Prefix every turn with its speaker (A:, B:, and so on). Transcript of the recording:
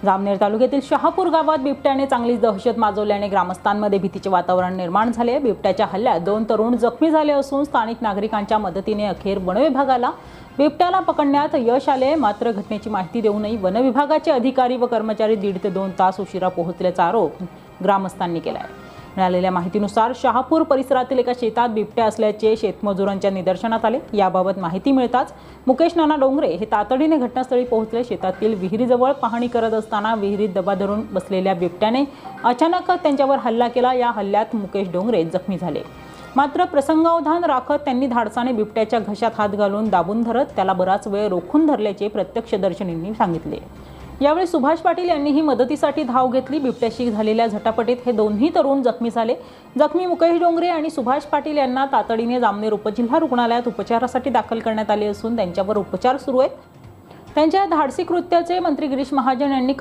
A: जामनेर तालुक्यातील शहापूर गावात बिबट्याने चांगलीच दहशत माजवल्याने ग्रामस्थांमध्ये भीतीचे वातावरण निर्माण झाले। बिबट्याच्या हल्ल्यात 2 तरुण जखमी झाले असून स्थानिक नागरिकांच्या मदतीने अखेर वन विभागाला बिबट्याला पकडण्यात यश आले। मात्र घटनेची माहिती देऊनही वन विभागाचे अधिकारी व कर्मचारी 1.5 ते 2 तास उशिरा पोहोचल्याचा आरोप ग्रामस्थांनी केला आहे। मिळालेल्या माहितीनुसार शहापूर परिसरातील एका शेतात बिबट्या असल्याचे शेतमजुरांच्या निदर्शनास आले। याबाबत माहिती मिळताच मुकेश नाना डोंगरे हे तातडीने घटनास्थळी पोहोचले। शेतातील विहिरीजवळ पाहणी करत असताना विहिरीत दबा धरून बसलेल्या बिबट्याने अचानक त्यांच्यावर हल्ला केला। या हल्ल्यात मुकेश डोंगरे जखमी झाले। मात्र प्रसंगावधान राखत त्यांनी धाडसाने बिबट्याच्या घशात हात घालून दाबून धरत त्याला बराच वेळ रोखून धरल्याचे प्रत्यक्षदर्शींनी सांगितले। यावेळी सुभाष पाटील यांनीही मदतीसाठी धाव घेतली। बिबट्याशी झालेल्या झटापटीत हे दोन्ही तरुण जखमी झाले। जखमी मुकेश डोंगरे आणि सुभाष पाटील यांना तातडीने जामनेर उपजिल्हा रुग्णालयात उपचारासाठी दाखल करण्यात आले असून त्यांच्यावर उपचार सुरू आहेत। त्यांच्या धाडसी कृत्याचे मंत्री गिरीश महाजन यांनी